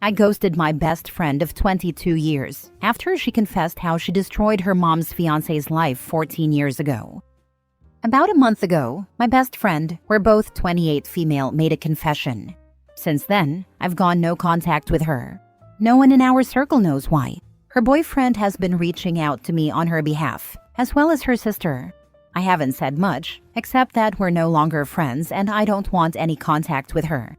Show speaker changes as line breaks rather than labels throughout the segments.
I ghosted my best friend of 22 years after she confessed how she destroyed her mom's fiancé's life 14 years ago. About a month ago, my best friend, we're both 28 female, made a confession. Since then, I've gone no contact with her. No one in our circle knows why. Her boyfriend has been reaching out to me on her behalf, as well as her sister. I haven't said much, except that we're no longer friends and I don't want any contact with her.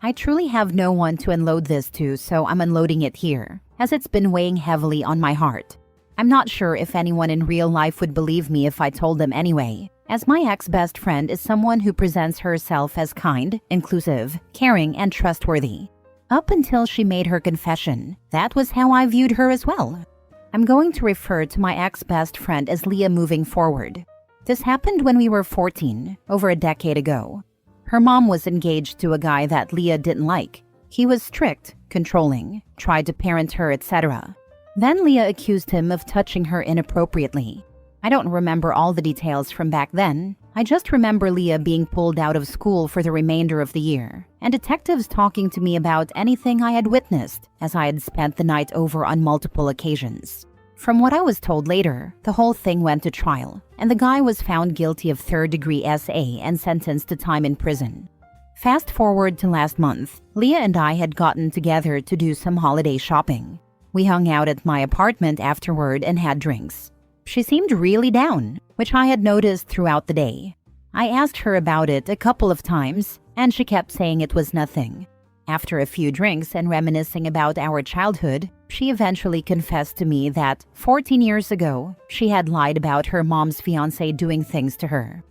I truly have no one to unload this to, so I'm unloading it here, as it's been weighing heavily on my heart. I'm not sure if anyone in real life would believe me if I told them anyway, as my ex-best friend is someone who presents herself as kind, inclusive, caring, and trustworthy. Up until she made her confession, that was how I viewed her as well. I'm going to refer to my ex-best friend as Leah moving forward. This happened when we were 14, over a decade ago. Her mom was engaged to a guy that Leah didn't like. He was strict, controlling, tried to parent her, etc. Then Leah accused him of touching her inappropriately. I don't remember all the details from back then. I just remember Leah being pulled out of school for the remainder of the year, and detectives talking to me about anything I had witnessed, as I had spent the night over on multiple occasions. From what I was told later, the whole thing went to trial, and the guy was found guilty of third-degree SA and sentenced to time in prison. Fast forward to last month, Leah and I had gotten together to do some holiday shopping. We hung out at my apartment afterward and had drinks. She seemed really down, which I had noticed throughout the day. I asked her about it a couple of times, and she kept saying it was nothing. After a few drinks and reminiscing about our childhood, she eventually confessed to me that 14 years ago, she had lied about her mom's fiancé doing things to her.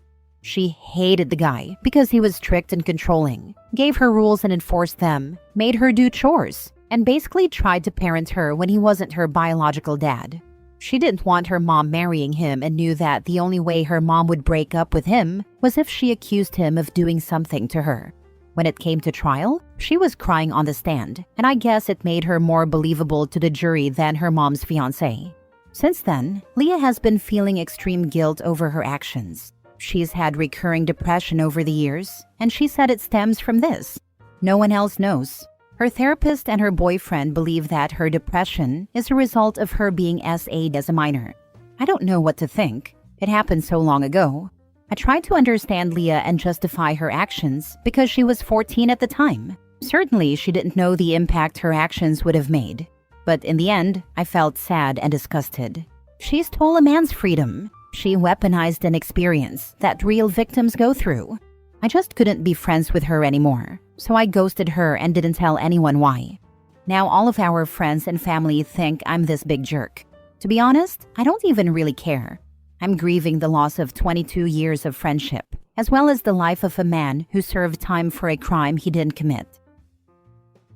She hated the guy because he was strict and controlling, gave her rules and enforced them, made her do chores, and basically tried to parent her when he wasn't her biological dad. She didn't want her mom marrying him and knew that the only way her mom would break up with him was if she accused him of doing something to her. When it came to trial, she was crying on the stand, and I guess it made her more believable to the jury than her mom's fiancé. Since then, Leah has been feeling extreme guilt over her actions. She's had recurring depression over the years, and she said it stems from this. No one else knows. Her therapist and her boyfriend believe that her depression is a result of her being SA'd as a minor. I don't know what to think. It happened so long ago. I tried to understand Leah and justify her actions because she was 14 at the time. Certainly, she didn't know the impact her actions would have made. But in the end, I felt sad and disgusted. She stole a man's freedom. She weaponized an experience that real victims go through. I just couldn't be friends with her anymore, so I ghosted her and didn't tell anyone why. Now all of our friends and family think I'm this big jerk. To be honest, I don't even really care. I'm grieving the loss of 22 years of friendship, as well as the life of a man who served time for a crime he didn't commit.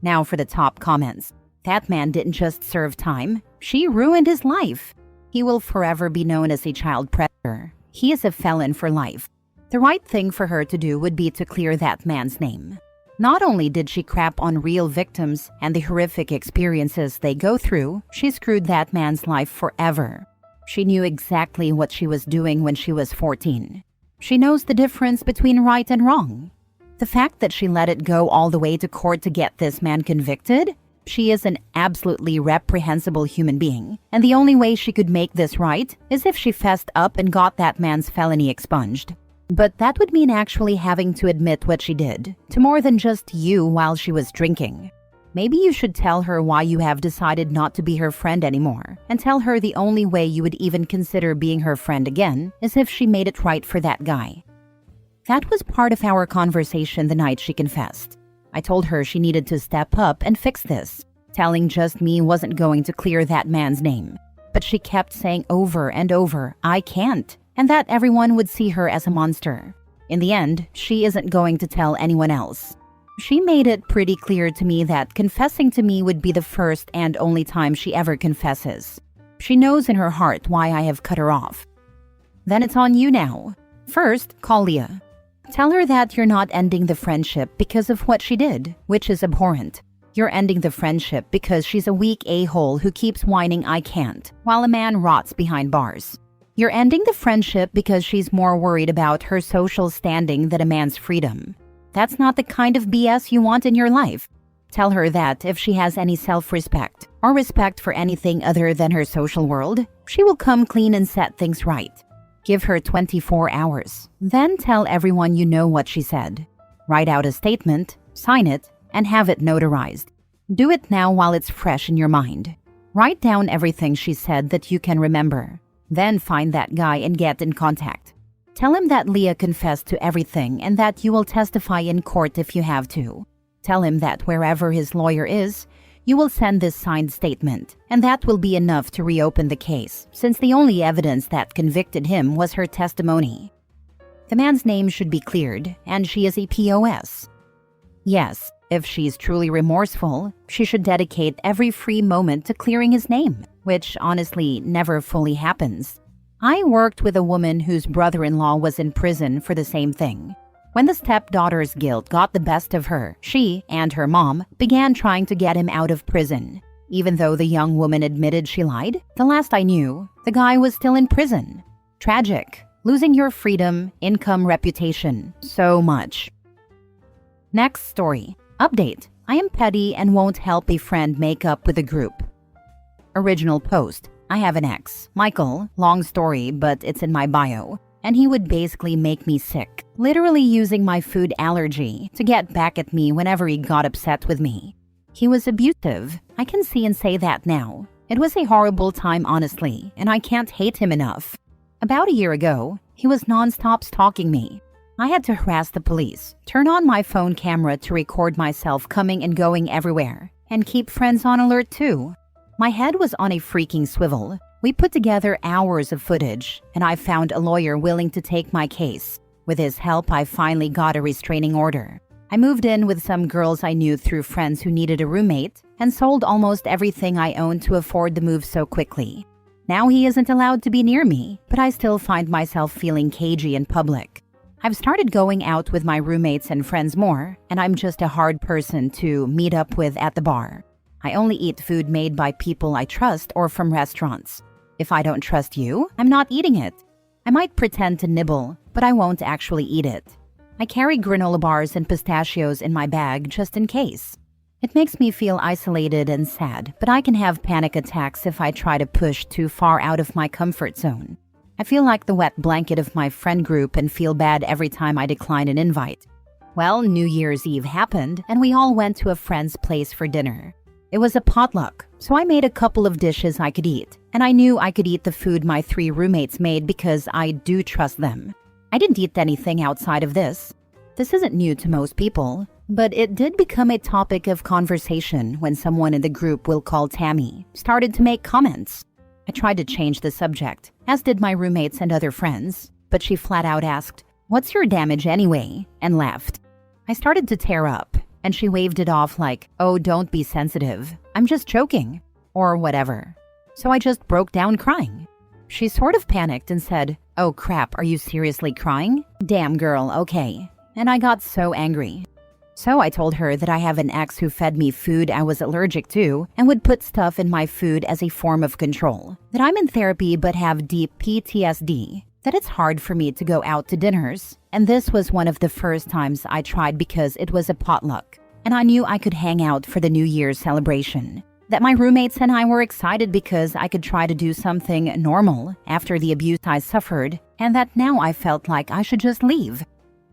Now for the top comments. That man didn't just serve time, she ruined his life. He will forever be known as a child predator. He is a felon for life. The right thing for her to do would be to clear that man's name. Not only did she crap on real victims and the horrific experiences they go through, she screwed that man's life forever. She knew exactly what she was doing when she was 14. She knows the difference between right and wrong. The fact that she let it go all the way to court to get this man convicted? She is an absolutely reprehensible human being, and the only way she could make this right is if she fessed up and got that man's felony expunged. But that would mean actually having to admit what she did to more than just you while she was drinking. Maybe you should tell her why you have decided not to be her friend anymore, and tell her the only way you would even consider being her friend again is if she made it right for that guy. That was part of our conversation the night she confessed. I told her she needed to step up and fix this. Telling just me wasn't going to clear that man's name. But she kept saying over and over, I can't, and that everyone would see her as a monster. In the end, she isn't going to tell anyone else. She made it pretty clear to me that confessing to me would be the first and only time she ever confesses. She knows in her heart why I have cut her off. Then it's on you now. First, call Leah. Tell her that you're not ending the friendship because of what she did, which is abhorrent. You're ending the friendship because she's a weak a-hole who keeps whining I can't, while a man rots behind bars. You're ending the friendship because she's more worried about her social standing than a man's freedom. That's not the kind of BS you want in your life. Tell her that if she has any self-respect or respect for anything other than her social world, she will come clean and set things right. Give her 24 hours. Then tell everyone you know what she said. Write out a statement, sign it, and have it notarized. Do it now while it's fresh in your mind. Write down everything she said that you can remember. Then find that guy and get in contact. Tell him that Leah confessed to everything and that you will testify in court if you have to. Tell him that wherever his lawyer is, you will send this signed statement, and that will be enough to reopen the case, since the only evidence that convicted him was her testimony. The man's name should be cleared, and she is a POS. Yes, if she's truly remorseful, she should dedicate every free moment to clearing his name, which honestly never fully happens. I worked with a woman whose brother-in-law was in prison for the same thing. When the stepdaughter's guilt got the best of her, she and her mom began trying to get him out of prison. Even though the young woman admitted she lied, the last I knew, the guy was still in prison. Tragic. Losing your freedom, income, reputation. So much. Next story. Update. I am petty and won't help a friend make up with a group. Original post. I have an ex, Michael, long story, but it's in my bio. And he would basically make me sick, literally using my food allergy to get back at me whenever he got upset with me. He was abusive. I can see and say that now. It was a horrible time, honestly, and I can't hate him enough. About a year ago, he was non-stop stalking me. I had to harass the police, turn on my phone camera to record myself coming and going everywhere, and keep friends on alert too. My head was on a freaking swivel. We put together hours of footage, and I found a lawyer willing to take my case. With his help, I finally got a restraining order. I moved in with some girls I knew through friends who needed a roommate, and sold almost everything I owned to afford the move so quickly. Now he isn't allowed to be near me, but I still find myself feeling cagey in public. I've started going out with my roommates and friends more, and I'm just a hard person to meet up with at the bar. I only eat food made by people I trust or from restaurants. If I don't trust you, I'm not eating it. I might pretend to nibble, but I won't actually eat it. I carry granola bars and pistachios in my bag just in case. It makes me feel isolated and sad, but I can have panic attacks if I try to push too far out of my comfort zone. I feel like the wet blanket of my friend group and feel bad every time I decline an invite. Well, New Year's Eve happened, and we all went to a friend's place for dinner. It was a potluck, so I made a couple of dishes I could eat, and I knew I could eat the food my 3 roommates made because I do trust them. I didn't eat anything outside of this. This isn't new to most people, but it did become a topic of conversation when someone in the group we'll call Tammy started to make comments. I tried to change the subject, as did my roommates and other friends, but she flat out asked, "What's your damage anyway?" and left. I started to tear up, and she waved it off like, "Oh, don't be sensitive. I'm just joking," or whatever. So I just broke down crying. She sort of panicked and said, "Oh crap, are you seriously crying? Damn girl, okay." And I got so angry. So I told her that I have an ex who fed me food I was allergic to and would put stuff in my food as a form of control, that I'm in therapy but have deep PTSD, that it's hard for me to go out to dinners, and this was one of the first times I tried because it was a potluck, and I knew I could hang out for the New Year's celebration, that my roommates and I were excited because I could try to do something normal after the abuse I suffered, and that now I felt like I should just leave.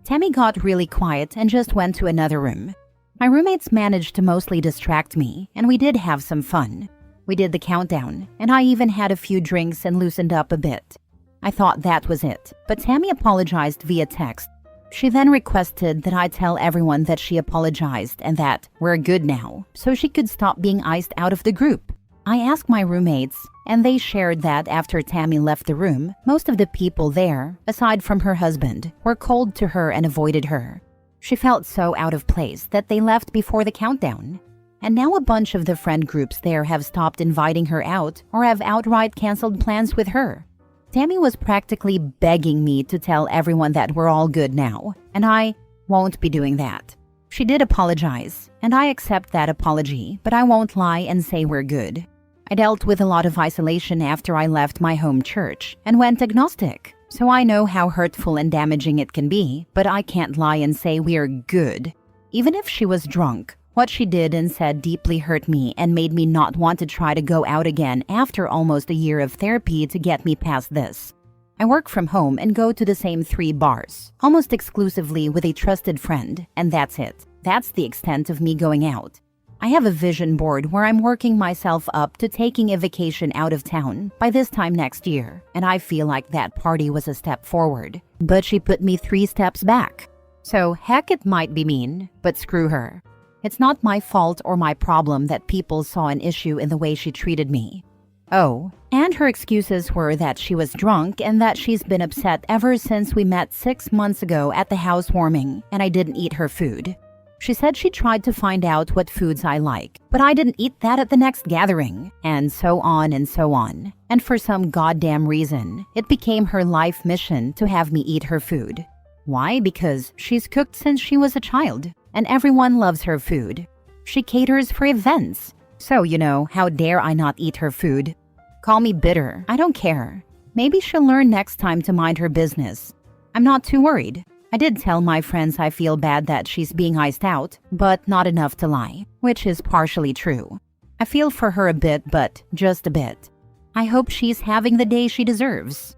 Tammy got really quiet and just went to another room. My roommates managed to mostly distract me, and we did have some fun. We did the countdown, and I even had a few drinks and loosened up a bit. I thought that was it, but Tammy apologized via text. She then requested that I tell everyone that she apologized and that we're good now, so she could stop being iced out of the group. I asked my roommates, and they shared that after Tammy left the room, most of the people there, aside from her husband, were cold to her and avoided her. She felt so out of place that they left before the countdown. And now a bunch of the friend groups there have stopped inviting her out or have outright canceled plans with her. Tammy was practically begging me to tell everyone that we're all good now, and I won't be doing that. She did apologize, and I accept that apology, but I won't lie and say we're good. I dealt with a lot of isolation after I left my home church and went agnostic, so I know how hurtful and damaging it can be, but I can't lie and say we're good. Even if she was drunk, What she did and said deeply hurt me and made me not want to try to go out again after almost a year of therapy to get me past this. I work from home and go to the same 3 bars, almost exclusively with a trusted friend, and that's it. That's the extent of me going out. I have a vision board where I'm working myself up to taking a vacation out of town by this time next year, and I feel like that party was a step forward. But she put me 3 steps back. So heck, it might be mean, but screw her. It's not my fault or my problem that people saw an issue in the way she treated me. Oh, and her excuses were that she was drunk and that she's been upset ever since we met 6 months ago at the housewarming and I didn't eat her food. She said she tried to find out what foods I like, but I didn't eat that at the next gathering, and so on and so on. And for some goddamn reason, it became her life mission to have me eat her food. Why? Because she's cooked since she was a child, and everyone loves her food. She caters for events. So, how dare I not eat her food? Call me bitter, I don't care. Maybe she'll learn next time to mind her business. I'm not too worried. I did tell my friends I feel bad that she's being iced out, but not enough to lie, which is partially true. I feel for her a bit, but just a bit. I hope she's having the day she deserves.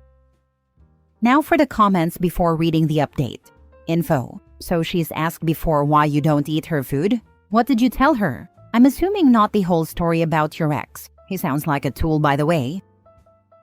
Now for the comments before reading the update. Info. So she's asked before why you don't eat her food? What did you tell her? I'm assuming not the whole story about your ex. He sounds like a tool, by the way.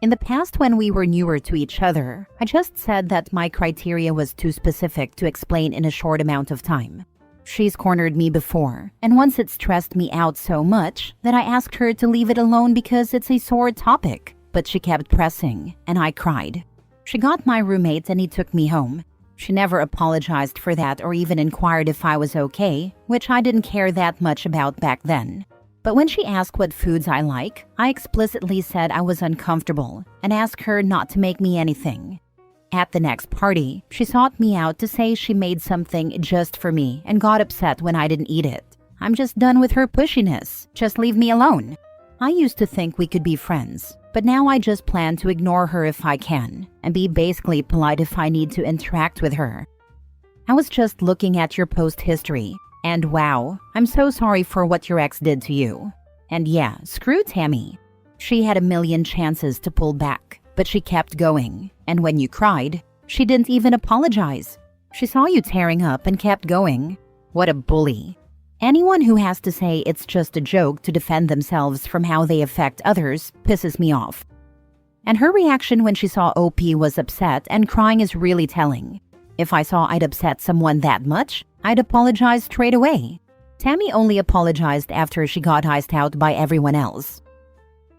In the past, when we were newer to each other, I just said that my criteria was too specific to explain in a short amount of time. She's cornered me before, and once it stressed me out so much that I asked her to leave it alone because it's a sore topic, but she kept pressing, and I cried. She got my roommate and he took me home. She never apologized for that or even inquired if I was okay, which I didn't care that much about back then. But when she asked what foods I like, I explicitly said I was uncomfortable and asked her not to make me anything. At the next party, she sought me out to say she made something just for me and got upset when I didn't eat it. I'm just done with her pushiness. Just leave me alone. I used to think we could be friends, but now I just plan to ignore her if I can and be basically polite if I need to interact with her. I was just looking at your post history. And wow, I'm so sorry for what your ex did to you. And yeah, screw Tammy. She had a million chances to pull back, but she kept going. And when you cried, she didn't even apologize. She saw you tearing up and kept going. What a bully. Anyone who has to say it's just a joke to defend themselves from how they affect others pisses me off. And her reaction when she saw OP was upset and crying is really telling. If I saw I'd upset someone that much, I'd apologize straight away. Tammy only apologized after she got iced out by everyone else.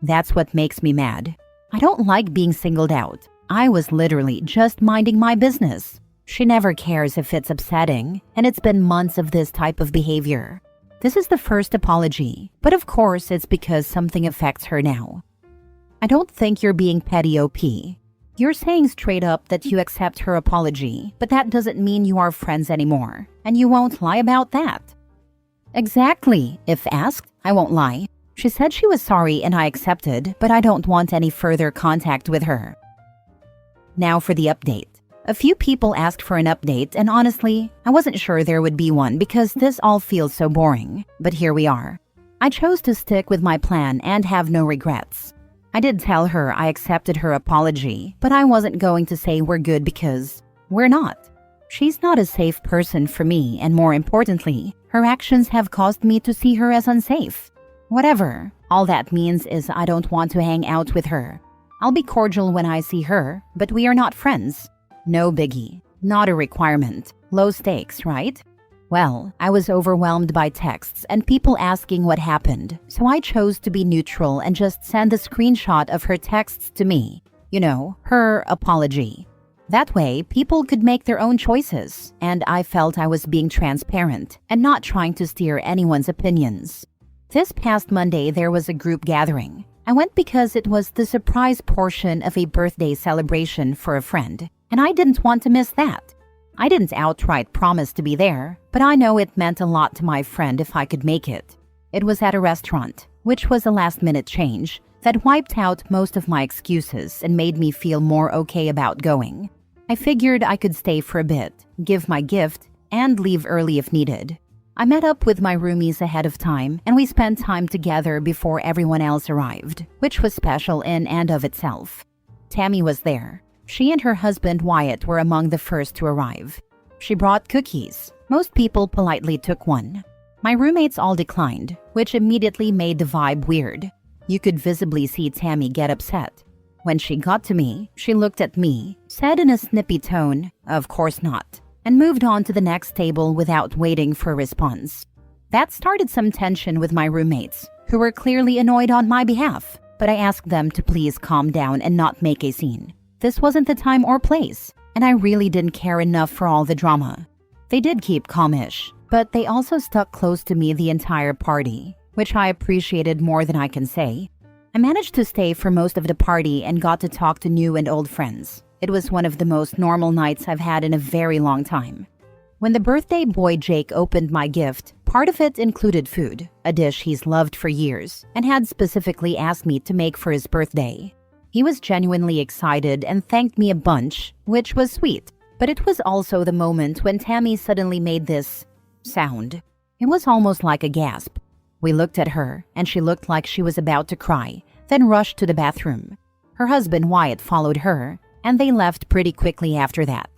That's what makes me mad. I don't like being singled out. I was literally just minding my business. She never cares if it's upsetting, and it's been months of this type of behavior. This is the first apology, but of course it's because something affects her now. I don't think you're being petty, OP. You're saying straight up that you accept her apology, but that doesn't mean you are friends anymore, and you won't lie about that. Exactly. If asked, I won't lie. She said she was sorry and I accepted, but I don't want any further contact with her. Now for the update. A few people asked for an update, and honestly, I wasn't sure there would be one because this all feels so boring, but here we are. I chose to stick with my plan and have no regrets. I did tell her I accepted her apology, but I wasn't going to say we're good because we're not. She's not a safe person for me, and more importantly, her actions have caused me to see her as unsafe. Whatever. All that means is I don't want to hang out with her. I'll be cordial when I see her, but we are not friends. No biggie. Not a requirement. Low stakes, right? Well, I was overwhelmed by texts and people asking what happened, so I chose to be neutral and just send a screenshot of her texts to me. Her apology. That way, people could make their own choices, and I felt I was being transparent and not trying to steer anyone's opinions. This past Monday, there was a group gathering. I went because it was the surprise portion of a birthday celebration for a friend, and I didn't want to miss that. I didn't outright promise to be there, but I know it meant a lot to my friend if I could make it. It was at a restaurant, which was a last-minute change that wiped out most of my excuses and made me feel more okay about going. I figured I could stay for a bit, give my gift, and leave early if needed. I met up with my roomies ahead of time, and we spent time together before everyone else arrived, which was special in and of itself. Tammy was there. She and her husband Wyatt were among the first to arrive. She brought cookies. Most people politely took one. My roommates all declined, which immediately made the vibe weird. You could visibly see Tammy get upset. When she got to me, she looked at me, said in a snippy tone, "Of course not," and moved on to the next table without waiting for a response. That started some tension with my roommates, who were clearly annoyed on my behalf, but I asked them to please calm down and not make a scene. This wasn't the time or place, and I really didn't care enough for all the drama. They did keep calmish, but they also stuck close to me the entire party, which I appreciated more than I can say. I managed to stay for most of the party and got to talk to new and old friends. It was one of the most normal nights I've had in a very long time. When the birthday boy Jake opened my gift, part of it included food, a dish he's loved for years, and had specifically asked me to make for his birthday. He was genuinely excited and thanked me a bunch, which was sweet. But it was also the moment when Tammy suddenly made this sound. It was almost like a gasp. We looked at her, and she looked like she was about to cry, then rushed to the bathroom. Her husband Wyatt followed her, and they left pretty quickly after that.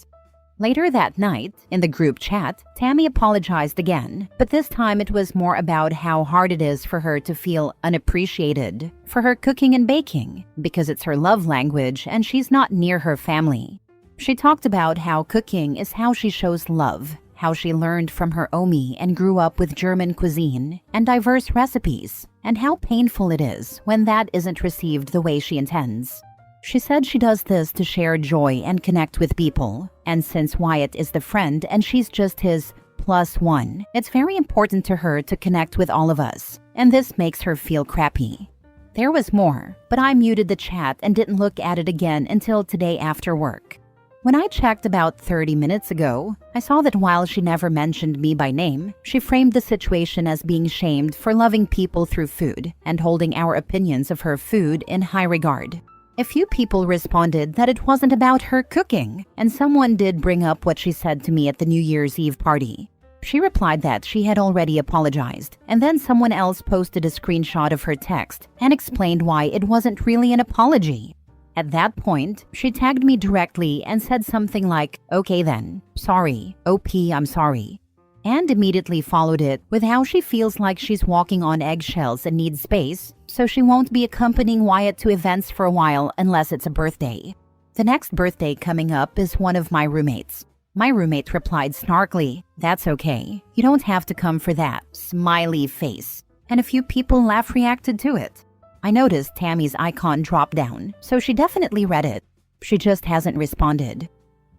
Later that night, in the group chat, Tammy apologized again, but this time it was more about how hard it is for her to feel unappreciated for her cooking and baking, because it's her love language and she's not near her family. She talked about how cooking is how she shows love, how she learned from her Omi and grew up with German cuisine and diverse recipes, and how painful it is when that isn't received the way she intends. She said she does this to share joy and connect with people, and since Wyatt is the friend and she's just his +1, it's very important to her to connect with all of us, and this makes her feel crappy. There was more, but I muted the chat and didn't look at it again until today after work. When I checked about 30 minutes ago, I saw that while she never mentioned me by name, she framed the situation as being shamed for loving people through food and holding our opinions of her food in high regard. A few people responded that it wasn't about her cooking, and someone did bring up what she said to me at the New Year's Eve party. She replied that she had already apologized, and then someone else posted a screenshot of her text and explained why it wasn't really an apology. At that point, she tagged me directly and said something like, "Okay then, sorry, OP, I'm sorry," and immediately followed it with how she feels like she's walking on eggshells and needs space, so she won't be accompanying Wyatt to events for a while unless it's a birthday. The next birthday coming up is one of my roommates. My roommate replied snarkily, "That's okay, you don't have to come for that," smiley face, and a few people laugh reacted to it. I noticed Tammy's icon drop down, so she definitely read it. She just hasn't responded.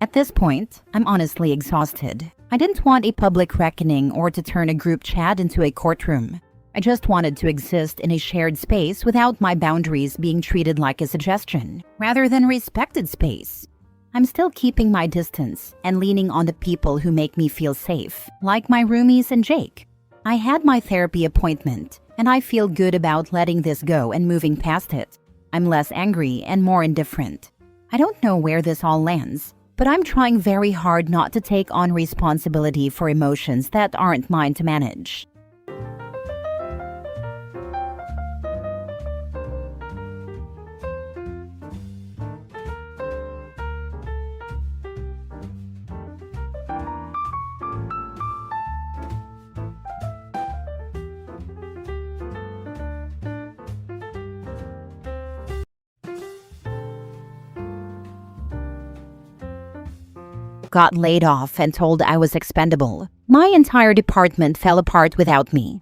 At this point, I'm honestly exhausted. I didn't want a public reckoning or to turn a group chat into a courtroom. I just wanted to exist in a shared space without my boundaries being treated like a suggestion, rather than respected space. I'm still keeping my distance and leaning on the people who make me feel safe, like my roomies and Jake. I had my therapy appointment, and I feel good about letting this go and moving past it. I'm less angry and more indifferent. I don't know where this all lands, but I'm trying very hard not to take on responsibility for emotions that aren't mine to manage. Got laid off and told I was expendable. My entire department fell apart without me.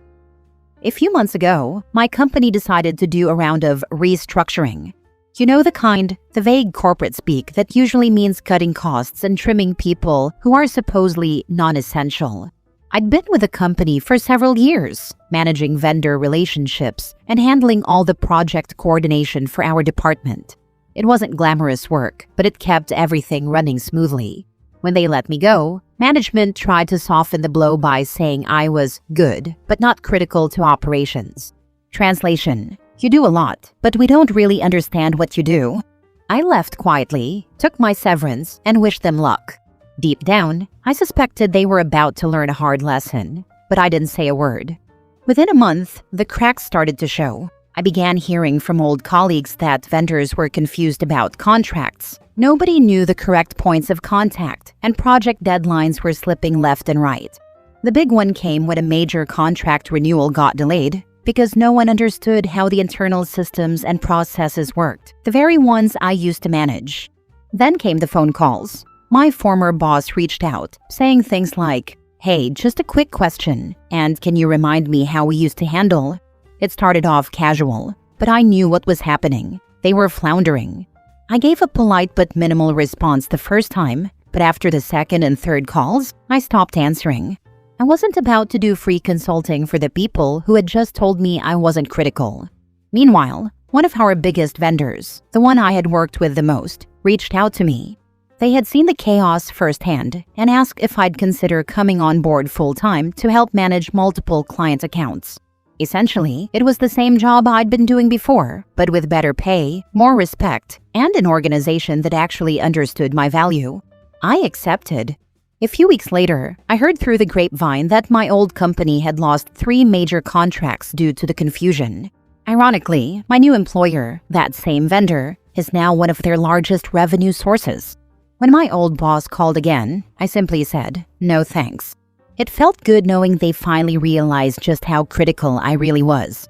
A few months ago, my company decided to do a round of restructuring. You know the kind, the vague corporate speak that usually means cutting costs and trimming people who are supposedly non-essential. I'd been with the company for several years, managing vendor relationships and handling all the project coordination for our department. It wasn't glamorous work, but it kept everything running smoothly. When they let me go, management tried to soften the blow by saying I was good, but not critical to operations. Translation: you do a lot, but we don't really understand what you do. I left quietly, took my severance, and wished them luck. Deep down, I suspected they were about to learn a hard lesson, but I didn't say a word. Within a month, the cracks started to show. I began hearing from old colleagues that vendors were confused about contracts. Nobody knew the correct points of contact, and project deadlines were slipping left and right. The big one came when a major contract renewal got delayed because no one understood how the internal systems and processes worked, the very ones I used to manage. Then came the phone calls. My former boss reached out, saying things like, "Hey, just a quick question, and can you remind me how we used to handle?" It started off casual, but I knew what was happening. They were floundering. I gave a polite but minimal response the first time, but after the second and third calls, I stopped answering. I wasn't about to do free consulting for the people who had just told me I wasn't critical. Meanwhile, one of our biggest vendors, the one I had worked with the most, reached out to me. They had seen the chaos firsthand and asked if I'd consider coming on board full-time to help manage multiple client accounts. Essentially, it was the same job I'd been doing before, but with better pay, more respect, and an organization that actually understood my value. I accepted. A few weeks later, I heard through the grapevine that my old company had lost 3 major contracts due to the confusion. Ironically, my new employer, that same vendor, is now one of their largest revenue sources. When my old boss called again, I simply said, "No thanks." It felt good knowing they finally realized just how critical I really was.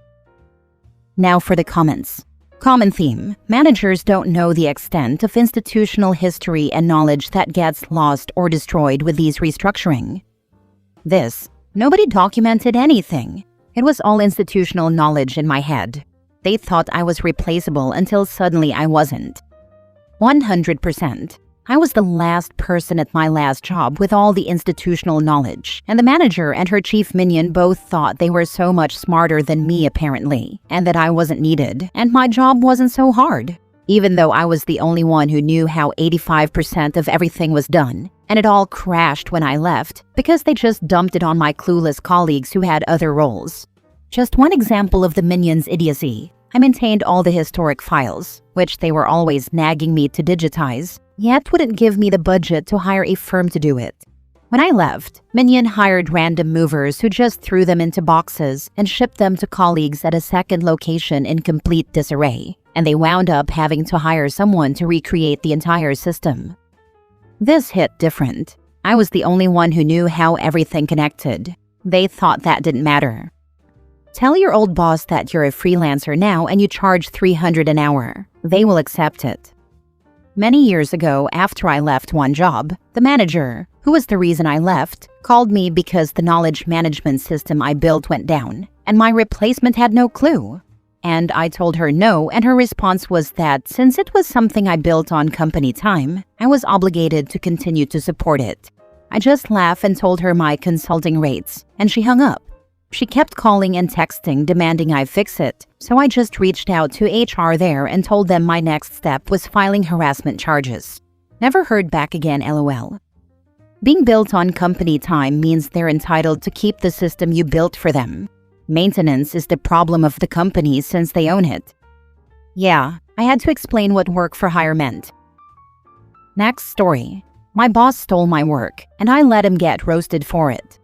Now for the comments. Common theme: managers don't know the extent of institutional history and knowledge that gets lost or destroyed with these restructuring. This: nobody documented anything. It was all institutional knowledge in my head. They thought I was replaceable until suddenly I wasn't. 100%. I was the last person at my last job with all the institutional knowledge, and the manager and her chief minion both thought they were so much smarter than me apparently, and that I wasn't needed, and my job wasn't so hard. Even though I was the only one who knew how 85% of everything was done, and it all crashed when I left because they just dumped it on my clueless colleagues who had other roles. Just one example of the minions' idiocy: I maintained all the historic files, which they were always nagging me to digitize, yet wouldn't give me the budget to hire a firm to do it. When I left, Minion hired random movers who just threw them into boxes and shipped them to colleagues at a second location in complete disarray, and they wound up having to hire someone to recreate the entire system. This hit different. I was the only one who knew how everything connected. They thought that didn't matter. Tell your old boss that you're a freelancer now and you charge $300 an hour. They will accept it. Many years ago, after I left one job, the manager, who was the reason I left, called me because the knowledge management system I built went down, and my replacement had no clue. And I told her no, and her response was that since it was something I built on company time, I was obligated to continue to support it. I just laughed and told her my consulting rates, and she hung up. She kept calling and texting demanding I fix it, so I just reached out to HR there and told them my next step was filing harassment charges. Never heard back again, LOL. Being built on company time means they're entitled to keep the system you built for them. Maintenance is the problem of the company since they own it. Yeah, I had to explain what work for hire meant. Next story. My boss stole my work, and I let him get roasted for it.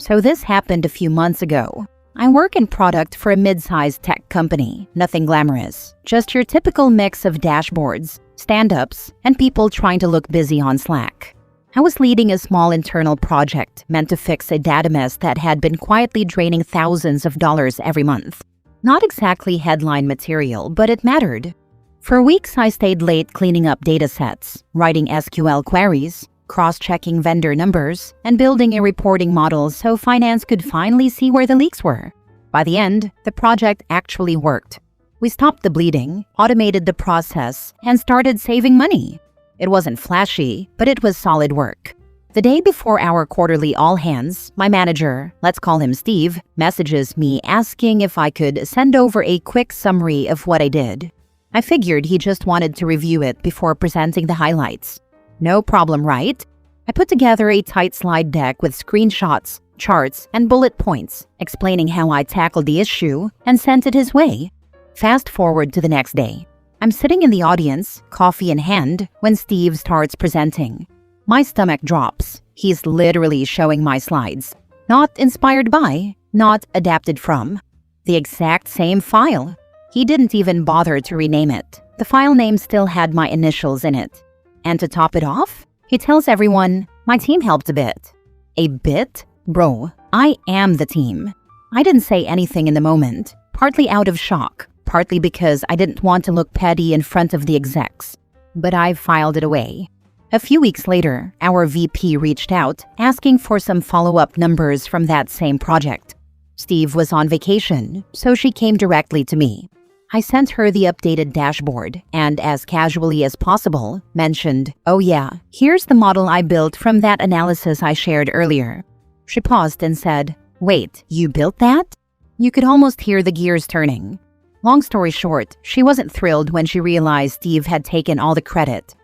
So this happened a few months ago. I work in product for a mid-sized tech company, nothing glamorous, just your typical mix of dashboards, stand-ups, and people trying to look busy on Slack. I was leading a small internal project meant to fix a data mess that had been quietly draining thousands of dollars every month. Not exactly headline material, but it mattered. For weeks I stayed late cleaning up datasets, writing SQL queries, cross-checking vendor numbers, and building a reporting model so finance could finally see where the leaks were. By the end, the project actually worked. We stopped the bleeding, automated the process, and started saving money. It wasn't flashy, but it was solid work. The day before our quarterly all-hands, my manager, let's call him Steve, messages me asking if I could send over a quick summary of what I did. I figured he just wanted to review it before presenting the highlights. No problem, right? I put together a tight slide deck with screenshots, charts, and bullet points explaining how I tackled the issue and sent it his way. Fast forward to the next day. I'm sitting in the audience, coffee in hand, when Steve starts presenting. My stomach drops. He's literally showing my slides. Not inspired by, not adapted from. The exact same file. He didn't even bother to rename it. The file name still had my initials in it. And to top it off, he tells everyone, my team helped a bit. A bit? Bro, I am the team. I didn't say anything in the moment, partly out of shock, partly because I didn't want to look petty in front of the execs. But I filed it away. A few weeks later, our VP reached out, asking for some follow-up numbers from that same project. Steve was on vacation, so she came directly to me. I sent her the updated dashboard and, as casually as possible, mentioned, oh yeah, here's the model I built from that analysis I shared earlier. She paused and said, wait, you built that? You could almost hear the gears turning. Long story short, she wasn't thrilled when she realized Steve had taken all the credit.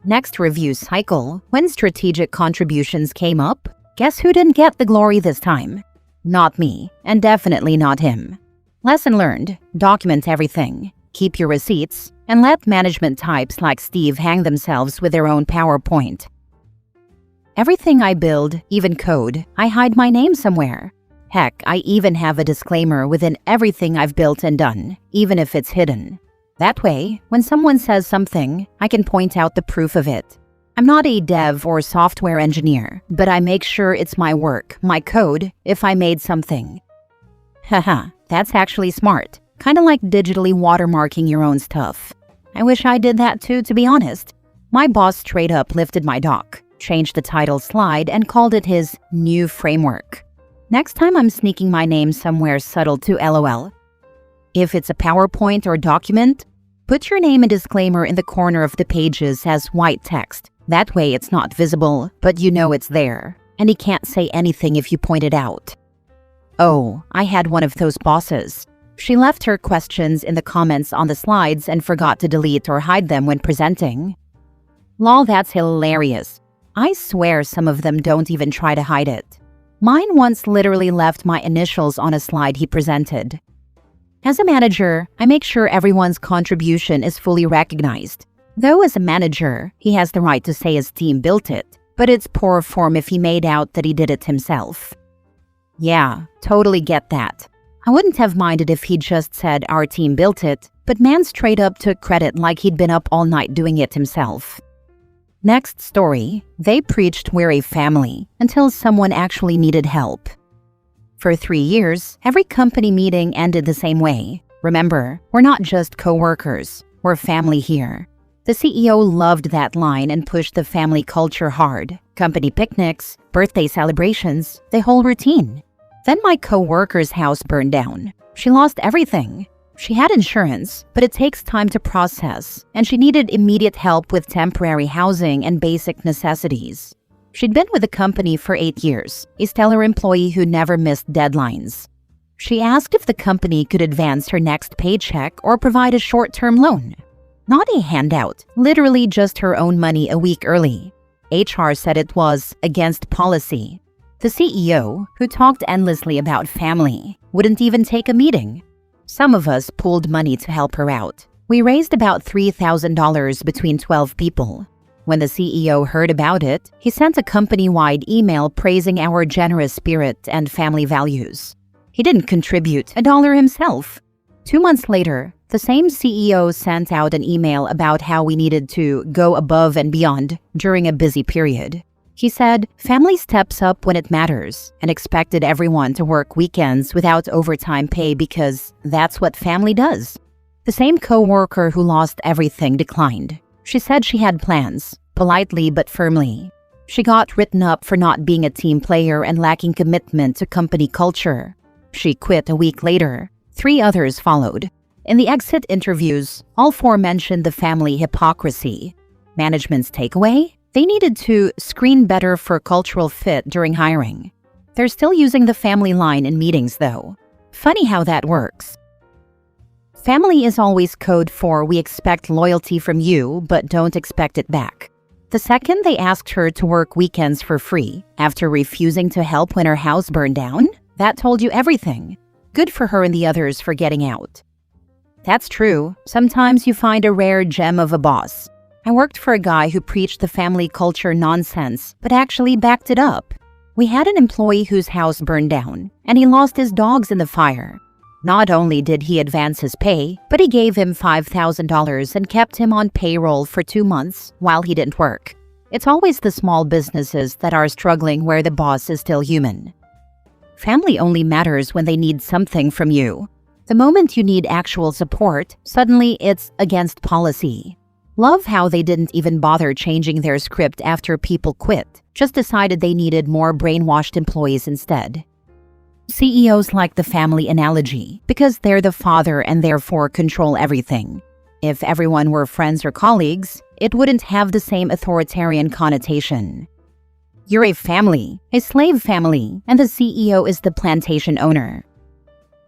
Next review cycle, when strategic contributions came up, guess who didn't get the glory this time? Not me, and definitely not him. Lesson learned, document everything, keep your receipts, and let management types like Steve hang themselves with their own PowerPoint. Everything I build, even code, I hide my name somewhere. Heck, I even have a disclaimer within everything I've built and done, even if it's hidden. That way, when someone says something, I can point out the proof of it. I'm not a dev or software engineer, but I make sure it's my work, my code, if I made something. Haha, that's actually smart. Kinda like digitally watermarking your own stuff. I wish I did that too, to be honest. My boss straight up lifted my doc, changed the title slide, and called it his new framework. Next time I'm sneaking my name somewhere subtle to LOL. If it's a PowerPoint or document, put your name and disclaimer in the corner of the pages as white text. That way it's not visible, but you know it's there, and he can't say anything if you point it out. Oh, I had one of those bosses. She left her questions in the comments on the slides and forgot to delete or hide them when presenting. Lol, that's hilarious. I swear some of them don't even try to hide it. Mine once literally left my initials on a slide he presented. As a manager, I make sure everyone's contribution is fully recognized. Though as a manager, he has the right to say his team built it, but it's poor form if he made out that he did it himself. Yeah, totally get that. I wouldn't have minded if he'd just said our team built it, but man straight up took credit like he'd been up all night doing it himself. Next story, they preached we're a family until someone actually needed help. For 3 years, every company meeting ended the same way. Remember, we're not just co-workers, we're family here. The CEO loved that line and pushed the family culture hard. Company picnics, birthday celebrations, the whole routine. Then my co-worker's house burned down. She lost everything. She had insurance, but it takes time to process, and she needed immediate help with temporary housing and basic necessities. She'd been with the company for 8 years, a stellar employee who never missed deadlines. She asked if the company could advance her next paycheck or provide a short-term loan. Not a handout, literally just her own money a week early. HR said it was against policy. The CEO, who talked endlessly about family, wouldn't even take a meeting. Some of us pooled money to help her out. We raised about $3,000 between 12 people. When the CEO heard about it, he sent a company-wide email praising our generous spirit and family values. He didn't contribute a dollar himself. 2 months later, the same CEO sent out an email about how we needed to go above and beyond during a busy period. He said, family steps up when it matters, and expected everyone to work weekends without overtime pay because that's what family does. The same co-worker who lost everything declined. She said she had plans, politely but firmly. She got written up for not being a team player and lacking commitment to company culture. She quit a week later. 3 others followed. In the exit interviews, all 4 mentioned the family hypocrisy. Management's takeaway? They needed to screen better for cultural fit during hiring. They're still using the family line in meetings, though. Funny how that works. Family is always code for we expect loyalty from you, but don't expect it back. The second they asked her to work weekends for free, after refusing to help when her house burned down, that told you everything. Good for her and the others for getting out. That's true. Sometimes you find a rare gem of a boss. I worked for a guy who preached the family culture nonsense, but actually backed it up. We had an employee whose house burned down, and he lost his dogs in the fire. Not only did he advance his pay, but he gave him $5,000 and kept him on payroll for 2 months while he didn't work. It's always the small businesses that are struggling where the boss is still human. Family only matters when they need something from you. The moment you need actual support, suddenly it's against policy. Love how they didn't even bother changing their script after people quit, just decided they needed more brainwashed employees instead. CEOs like the family analogy because they're the father and therefore control everything. If everyone were friends or colleagues, it wouldn't have the same authoritarian connotation. You're a family, a slave family, and the CEO is the plantation owner.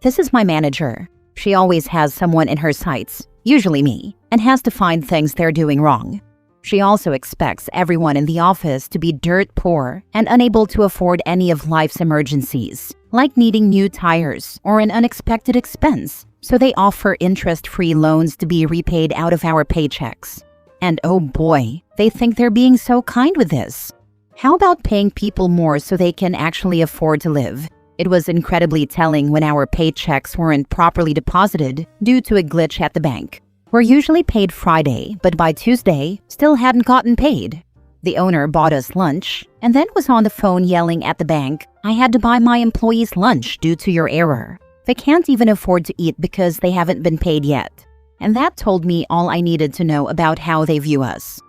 This is my manager. She always has someone in her sights, usually me, and has to find things they're doing wrong. She also expects everyone in the office to be dirt poor and unable to afford any of life's emergencies, like needing new tires or an unexpected expense, so they offer interest-free loans to be repaid out of our paychecks. And oh boy, they think they're being so kind with this. How about paying people more so they can actually afford to live? It was incredibly telling when our paychecks weren't properly deposited due to a glitch at the bank. We're usually paid Friday, but by Tuesday, still hadn't gotten paid. The owner bought us lunch and then was on the phone yelling at the bank, "I had to buy my employees lunch due to your error. They can't even afford to eat because they haven't been paid yet." And that told me all I needed to know about how they view us.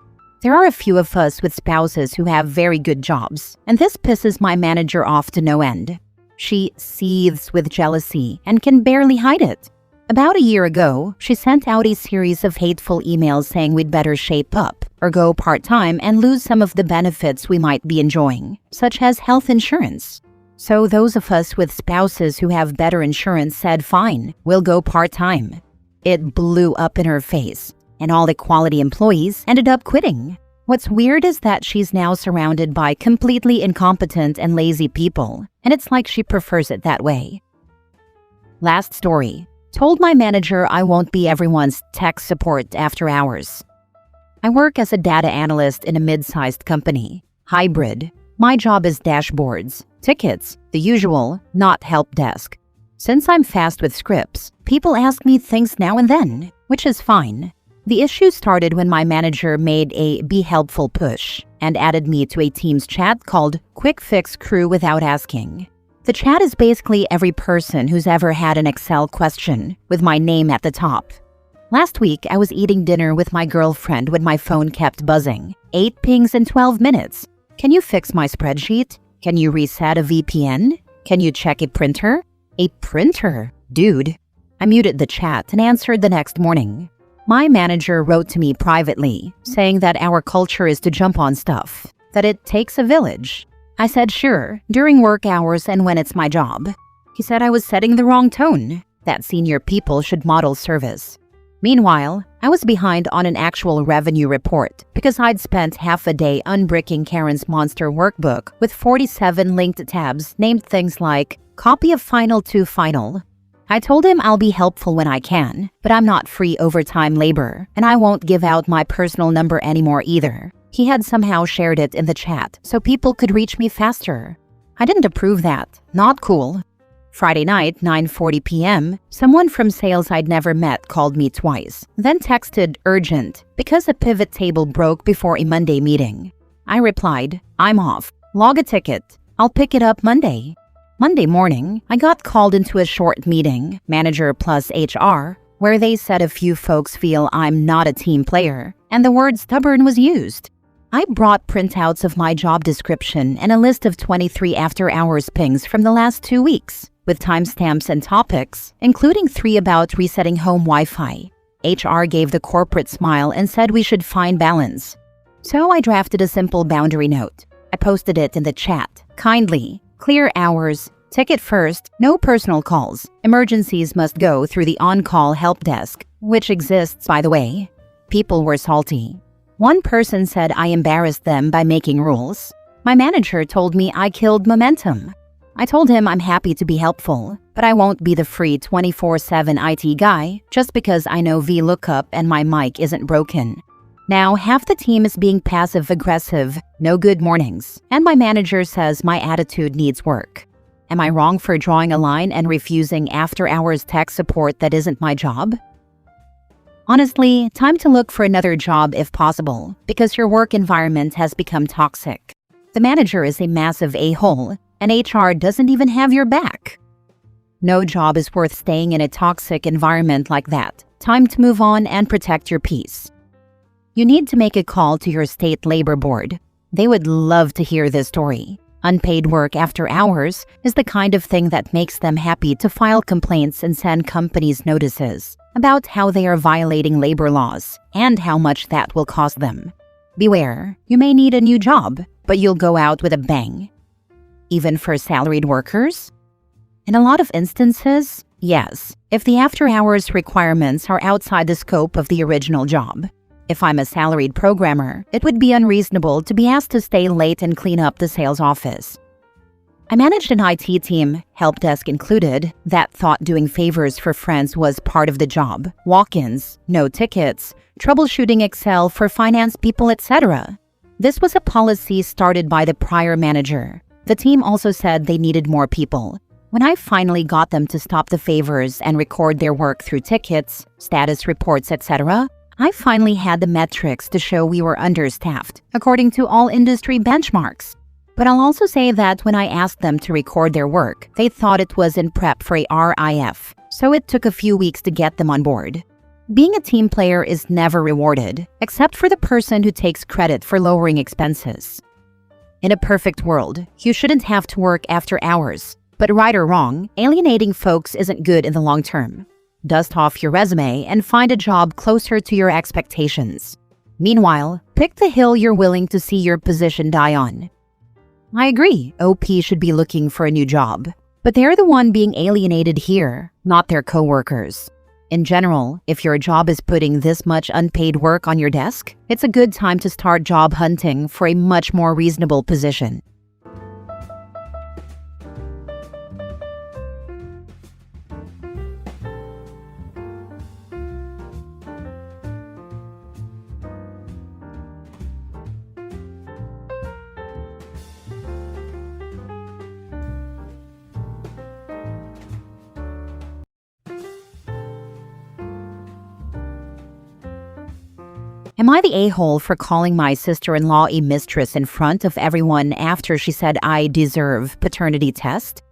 There are a few of us with spouses who have very good jobs, and this pisses my manager off to no end. She seethes with jealousy and can barely hide it. About a year ago, she sent out a series of hateful emails saying we'd better shape up or go part-time and lose some of the benefits we might be enjoying, such as health insurance. So those of us with spouses who have better insurance said, "Fine, we'll go part-time." It blew up in her face, and all the quality employees ended up quitting. What's weird is that she's now surrounded by completely incompetent and lazy people, and it's like she prefers it that way. Last story. Told my manager I won't be everyone's tech support after hours. I work as a data analyst in a mid-sized company. Hybrid. My job is dashboards, tickets, the usual, not help desk. Since I'm fast with scripts, people ask me things now and then, which is fine. The issue started when my manager made a be helpful push and added me to a Teams chat called Quick Fix Crew without asking. The chat is basically every person who's ever had an Excel question with my name at the top. Last week, I was eating dinner with my girlfriend when my phone kept buzzing. 8 pings in 12 minutes. Can you fix my spreadsheet? Can you reset a VPN? Can you check a printer? A printer? Dude. I muted the chat and answered the next morning. My manager wrote to me privately, saying that our culture is to jump on stuff, that it takes a village. I said sure, during work hours and when it's my job. He said I was setting the wrong tone, that senior people should model service. Meanwhile, I was behind on an actual revenue report because I'd spent half a day unbricking Karen's monster workbook with 47 linked tabs named things like copy of final to final. I told him I'll be helpful when I can, but I'm not free overtime labor, and I won't give out my personal number anymore either. He had somehow shared it in the chat so people could reach me faster. I didn't approve that. Not cool. Friday night, 9:40 p.m., someone from sales I'd never met called me twice, then texted urgent because a pivot table broke before a Monday meeting. I replied, "I'm off. Log a ticket. I'll pick it up Monday." Monday morning, I got called into a short meeting, manager plus HR, where they said a few folks feel I'm not a team player, and the word stubborn was used. I brought printouts of my job description and a list of 23 after-hours pings from the last 2 weeks, with timestamps and topics, including 3 about resetting home Wi-Fi. HR gave the corporate smile and said we should find balance. So I drafted a simple boundary note. I posted it in the chat. Kindly, clear hours, ticket first, no personal calls. Emergencies must go through the on-call help desk, which exists, by the way. People were salty. One person said I embarrassed them by making rules. My manager told me I killed momentum. I told him I'm happy to be helpful, but I won't be the free 24/7 IT guy just because I know VLOOKUP and my mic isn't broken. Now, half the team is being passive-aggressive, no good mornings, and my manager says my attitude needs work. Am I wrong for drawing a line and refusing after-hours tech support that isn't my job? Honestly, time to look for another job if possible, because your work environment has become toxic. The manager is a massive a-hole, and HR doesn't even have your back. No job is worth staying in a toxic environment like that. Time to move on and protect your peace. You need to make a call to your state labor board. They would love to hear this story. Unpaid work after hours is the kind of thing that makes them happy to file complaints and send companies notices about how they are violating labor laws and how much that will cost them. Beware, you may need a new job, but you'll go out with a bang. Even for salaried workers? In a lot of instances, yes, if the after-hours requirements are outside the scope of the original job. If I'm a salaried programmer, it would be unreasonable to be asked to stay late and clean up the sales office. I managed an IT team, help desk included, that thought doing favors for friends was part of the job. Walk-ins, no tickets, troubleshooting Excel for finance people, etc. This was a policy started by the prior manager. The team also said they needed more people. When I finally got them to stop the favors and record their work through tickets, status reports, etc., I finally had the metrics to show we were understaffed, according to all industry benchmarks. But I'll also say that when I asked them to record their work, they thought it was in prep for a RIF, so it took a few weeks to get them on board. Being a team player is never rewarded, except for the person who takes credit for lowering expenses. In a perfect world, you shouldn't have to work after hours, but right or wrong, alienating folks isn't good in the long term. Dust off your resume and find a job closer to your expectations. Meanwhile, pick the hill you're willing to see your position die on. I agree, OP should be looking for a new job, but they're the one being alienated here, not their coworkers. In general, if your job is putting this much unpaid work on your desk, it's a good time to start job hunting for a much more reasonable position. Am I the a-hole for calling my sister-in-law a mistress in front of everyone after she said I deserve paternity test?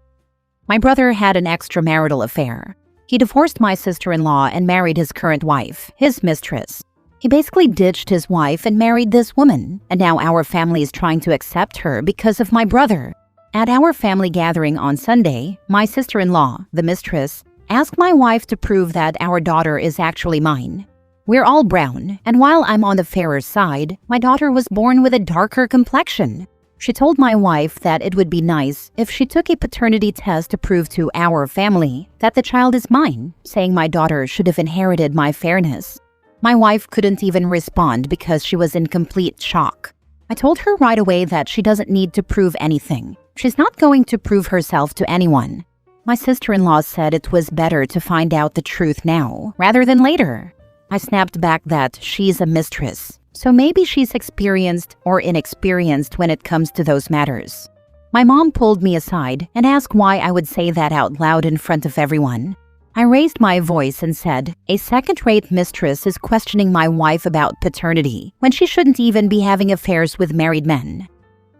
My brother had an extramarital affair. He divorced my sister-in-law and married his current wife, his mistress. He basically ditched his wife and married this woman, and now our family is trying to accept her because of my brother. At our family gathering on Sunday, my sister-in-law, the mistress, asked my wife to prove that our daughter is actually mine. We're all brown, and while I'm on the fairer side, my daughter was born with a darker complexion. She told my wife that it would be nice if she took a paternity test to prove to our family that the child is mine, saying my daughter should have inherited my fairness. My wife couldn't even respond because she was in complete shock. I told her right away that she doesn't need to prove anything. She's not going to prove herself to anyone. My sister-in-law said it was better to find out the truth now rather than later. I snapped back that she's a mistress, so maybe she's experienced or inexperienced when it comes to those matters. My mom pulled me aside and asked why I would say that out loud in front of everyone. I raised my voice and said, a second-rate mistress is questioning my wife about paternity when she shouldn't even be having affairs with married men.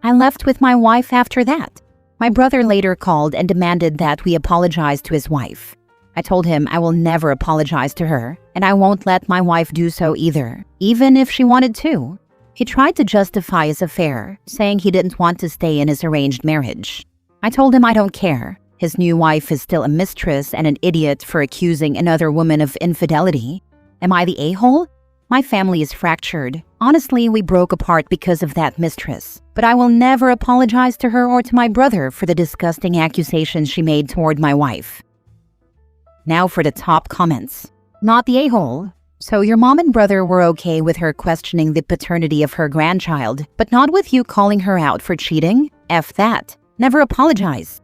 I left with my wife after that. My brother later called and demanded that we apologize to his wife. I told him I will never apologize to her, and I won't let my wife do so either, even if she wanted to. He tried to justify his affair, saying he didn't want to stay in his arranged marriage. I told him I don't care. His new wife is still a mistress and an idiot for accusing another woman of infidelity. Am I the a-hole? My family is fractured. Honestly, we broke apart because of that mistress, but I will never apologize to her or to my brother for the disgusting accusations she made toward my wife. Now for the top comments. Not the a-hole. So your mom and brother were okay with her questioning the paternity of her grandchild, but not with you calling her out for cheating? F that. Never apologize.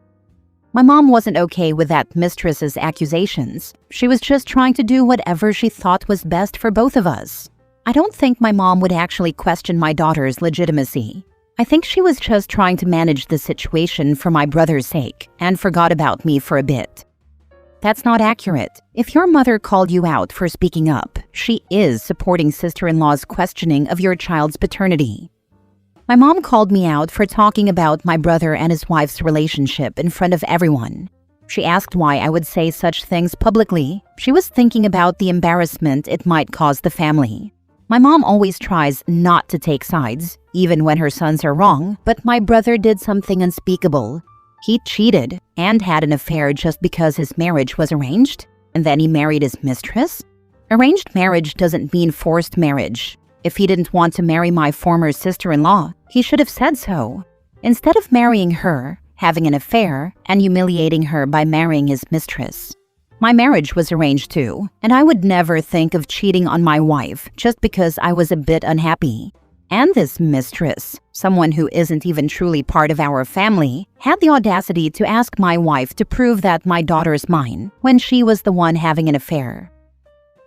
My mom wasn't okay with that mistress's accusations. She was just trying to do whatever she thought was best for both of us. I don't think my mom would actually question my daughter's legitimacy. I think she was just trying to manage the situation for my brother's sake and forgot about me for a bit. That's not accurate. If your mother called you out for speaking up, she is supporting sister-in-law's questioning of your child's paternity. My mom called me out for talking about my brother and his wife's relationship in front of everyone. She asked why I would say such things publicly. She was thinking about the embarrassment it might cause the family. My mom always tries not to take sides, even when her sons are wrong, but my brother did something unspeakable. He cheated and had an affair just because his marriage was arranged, and then he married his mistress? Arranged marriage doesn't mean forced marriage. If he didn't want to marry my former sister-in-law, he should have said so. Instead of marrying her, having an affair, and humiliating her by marrying his mistress. My marriage was arranged too, and I would never think of cheating on my wife just because I was a bit unhappy. And this mistress, someone who isn't even truly part of our family, had the audacity to ask my wife to prove that my daughter's mine when she was the one having an affair.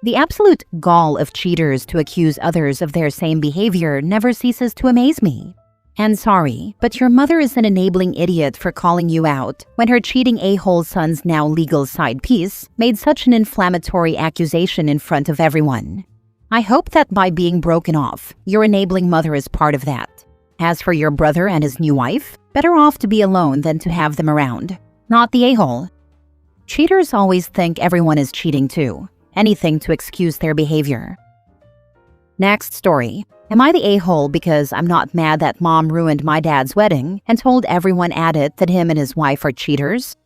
The absolute gall of cheaters to accuse others of their same behavior never ceases to amaze me. And sorry, but your mother is an enabling idiot for calling you out when her cheating a-hole son's now legal side piece made such an inflammatory accusation in front of everyone. I hope that by being broken off, your enabling mother is part of that. As for your brother and his new wife, better off to be alone than to have them around. Not the a-hole. Cheaters always think everyone is cheating too. Anything to excuse their behavior. Next story. Am I the a-hole because I'm not mad that mom ruined my dad's wedding and told everyone at it that him and his wife are cheaters?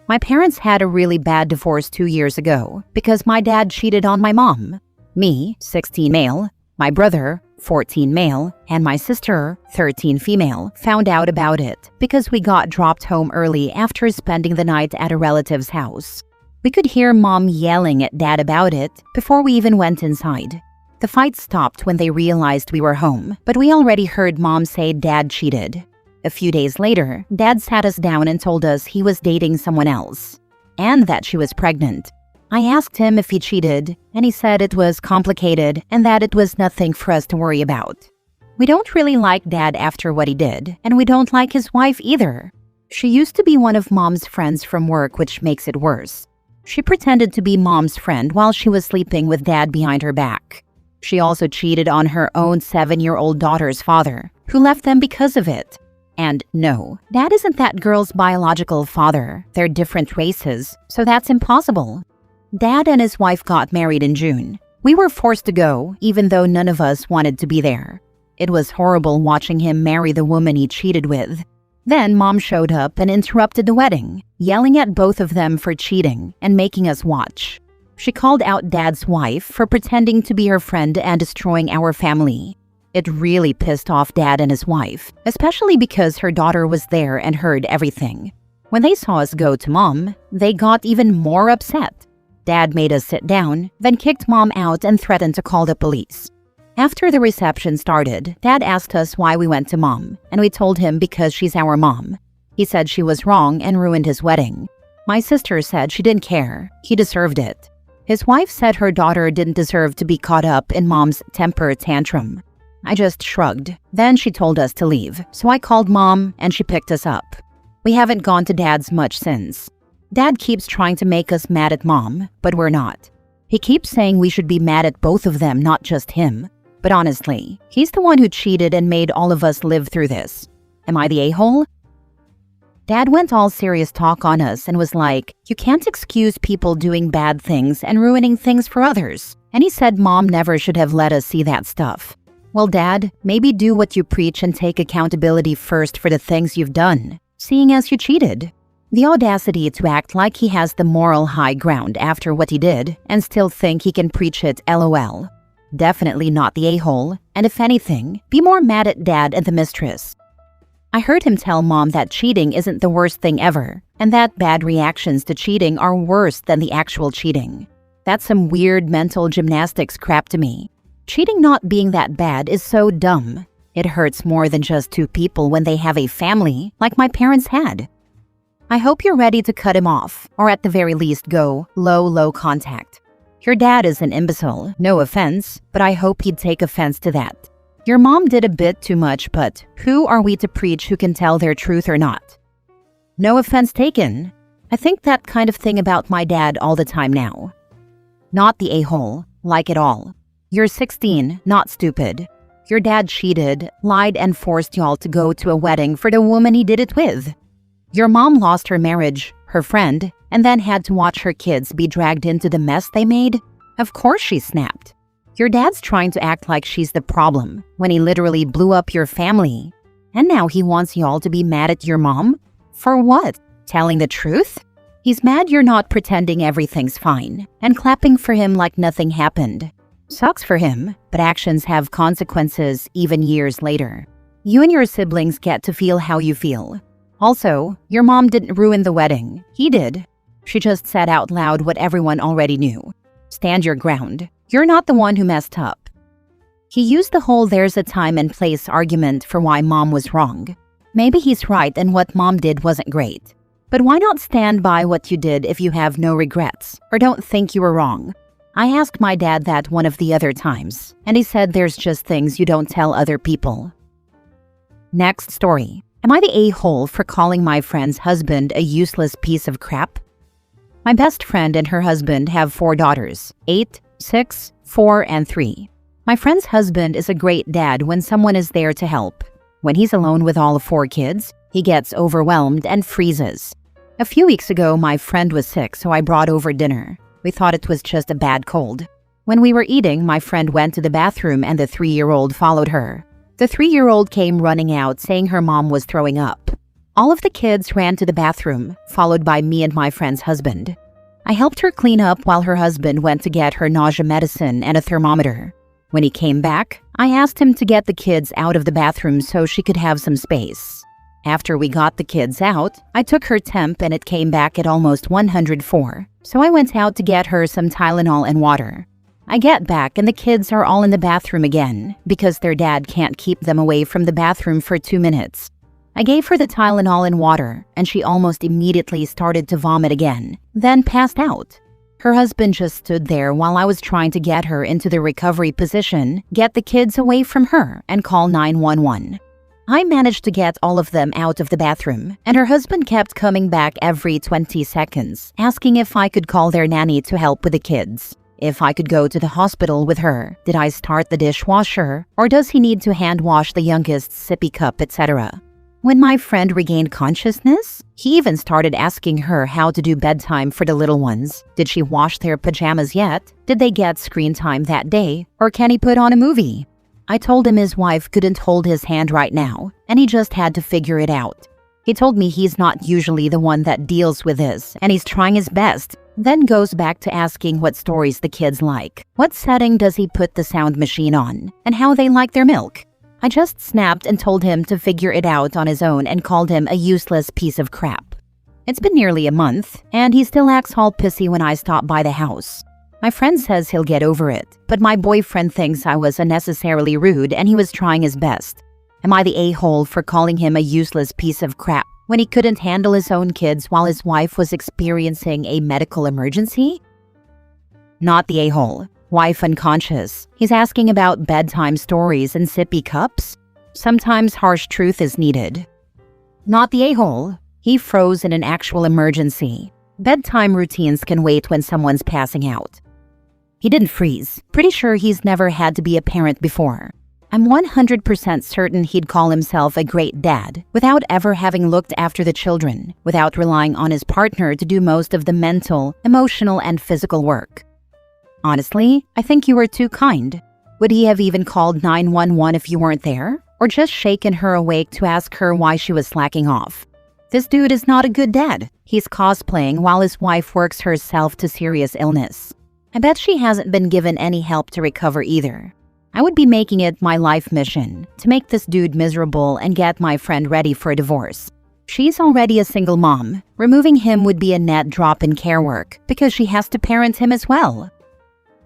My parents had a really bad divorce 2 years ago because my dad cheated on my mom. Me, 16 male, my brother, 14 male, and my sister, 13 female, found out about it because we got dropped home early after spending the night at a relative's house. We could hear mom yelling at dad about it before we even went inside. The fight stopped when they realized we were home, but we already heard mom say dad cheated. A few days later, dad sat us down and told us he was dating someone else, and that she was pregnant. I asked him if he cheated, and he said it was complicated and that it was nothing for us to worry about. We don't really like dad after what he did, and we don't like his wife either. She used to be one of mom's friends from work, which makes it worse. She pretended to be mom's friend while she was sleeping with dad behind her back. She also cheated on her own 7-year-old daughter's father, who left them because of it. And no, dad isn't that girl's biological father. They're different races, so that's impossible. Dad and his wife got married in June. We were forced to go, even though none of us wanted to be there. It was horrible watching him marry the woman he cheated with. Then mom showed up and interrupted the wedding, yelling at both of them for cheating and making us watch. She called out dad's wife for pretending to be her friend and destroying our family. It really pissed off dad and his wife, especially because her daughter was there and heard everything. When they saw us go to mom, they got even more upset. Dad made us sit down, then kicked mom out and threatened to call the police. After the reception started, dad asked us why we went to mom, and we told him because she's our mom. He said she was wrong and ruined his wedding. My sister said she didn't care. He deserved it. His wife said her daughter didn't deserve to be caught up in mom's temper tantrum. I just shrugged. Then she told us to leave, so I called mom and she picked us up. We haven't gone to dad's much since. Dad keeps trying to make us mad at mom, but we're not. He keeps saying we should be mad at both of them, not just him. But honestly, he's the one who cheated and made all of us live through this. Am I the a-hole? Dad went all serious talk on us and was like, you can't excuse people doing bad things and ruining things for others. And he said mom never should have let us see that stuff. Well, Dad, maybe do what you preach and take accountability first for the things you've done, seeing as you cheated. The audacity to act like he has the moral high ground after what he did and still think he can preach it, LOL. Definitely not the a-hole, and if anything, be more mad at dad and the mistress. I heard him tell mom that cheating isn't the worst thing ever, and that bad reactions to cheating are worse than the actual cheating. That's some weird mental gymnastics crap to me. Cheating not being that bad is so dumb. It hurts more than just two people when they have a family, like my parents had. I hope you're ready to cut him off, or at the very least go low contact. Your dad is an imbecile, no offense, but I hope he'd take offense to that. Your mom did a bit too much, but who are we to preach who can tell their truth or not? No offense taken. I think that kind of thing about my dad all the time now. Not the a-hole, like it all. You're 16, not stupid. Your dad cheated, lied, and forced y'all to go to a wedding for the woman he did it with. Your mom lost her marriage, her friend, and then had to watch her kids be dragged into the mess they made. Of course she snapped. Your dad's trying to act like she's the problem when he literally blew up your family. And now he wants y'all to be mad at your mom? For what? Telling the truth? He's mad you're not pretending everything's fine and clapping for him like nothing happened. Sucks for him, but actions have consequences even years later. You and your siblings get to feel how you feel. Also, your mom didn't ruin the wedding. He did. She just said out loud what everyone already knew. Stand your ground. You're not the one who messed up. He used the whole there's a time and place argument for why mom was wrong. Maybe he's right and what mom did wasn't great. But why not stand by what you did if you have no regrets or don't think you were wrong? I asked my dad that one of the other times, and he said there's just things you don't tell other people. Next story. Am I the a-hole for calling my friend's husband a useless piece of crap? My best friend and her husband have 4 daughters, 8, 6, 4, and 3. My friend's husband is a great dad when someone is there to help. When he's alone with all 4 kids, he gets overwhelmed and freezes. A few weeks ago, my friend was sick, so I brought over dinner. We thought it was just a bad cold. When we were eating, my friend went to the bathroom and the 3-year-old followed her. The 3-year-old came running out saying her mom was throwing up. All of the kids ran to the bathroom, followed by me and my friend's husband. I helped her clean up while her husband went to get her nausea medicine and a thermometer. When he came back, I asked him to get the kids out of the bathroom so she could have some space. After we got the kids out, I took her temp and it came back at almost 104. So I went out to get her some Tylenol and water. I get back and the kids are all in the bathroom again because their dad can't keep them away from the bathroom for 2 minutes. I gave her the Tylenol and water and she almost immediately started to vomit again, then passed out. Her husband just stood there while I was trying to get her into the recovery position, get the kids away from her, and call 911. I managed to get all of them out of the bathroom, and her husband kept coming back every 20 seconds, asking if I could call their nanny to help with the kids. If I could go to the hospital with her, did I start the dishwasher, or does he need to hand wash the youngest's sippy cup, etc.? When my friend regained consciousness, he even started asking her how to do bedtime for the little ones. Did she wash their pajamas yet? Did they get screen time that day? Or can he put on a movie? I told him his wife couldn't hold his hand right now, and he just had to figure it out. He told me he's not usually the one that deals with this, and he's trying his best, then goes back to asking what stories the kids like, what setting does he put the sound machine on, and how they like their milk. I just snapped and told him to figure it out on his own and called him a useless piece of crap. It's been nearly a month, and he still acts all pissy when I stop by the house. My friend says he'll get over it, but my boyfriend thinks I was unnecessarily rude and he was trying his best. Am I the a-hole for calling him a useless piece of crap when he couldn't handle his own kids while his wife was experiencing a medical emergency? Not the a-hole. Wife unconscious. He's asking about bedtime stories and sippy cups? Sometimes harsh truth is needed. Not the a-hole. He froze in an actual emergency. Bedtime routines can wait when someone's passing out. He didn't freeze. Pretty sure he's never had to be a parent before. I'm 100% certain he'd call himself a great dad without ever having looked after the children, without relying on his partner to do most of the mental, emotional, and physical work. Honestly, I think you were too kind. Would he have even called 911 if you weren't there? Or just shaken her awake to ask her why she was slacking off? This dude is not a good dad. He's cosplaying while his wife works herself to serious illness. I bet she hasn't been given any help to recover either. I would be making it my life mission to make this dude miserable and get my friend ready for a divorce. She's already a single mom. Removing him would be a net drop in care work because she has to parent him as well.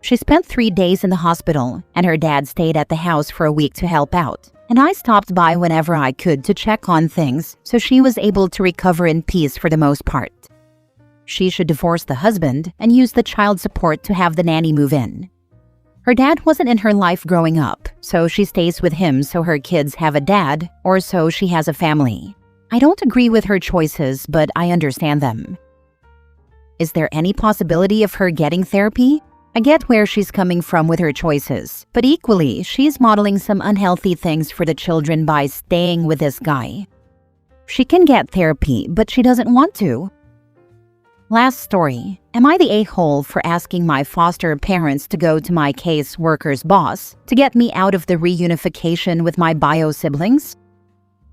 She spent 3 days in the hospital, and her dad stayed at the house for a week to help out. And I stopped by whenever I could to check on things so she was able to recover in peace for the most part. She should divorce the husband and use the child support to have the nanny move in. Her dad wasn't in her life growing up, so she stays with him so her kids have a dad, or so she has a family. I don't agree with her choices, but I understand them. Is there any possibility of her getting therapy? I get where she's coming from with her choices, but equally, she's modeling some unhealthy things for the children by staying with this guy. She can get therapy, but she doesn't want to. Last story. Am I the a-hole for asking my foster parents to go to my case worker's boss to get me out of the reunification with my bio siblings?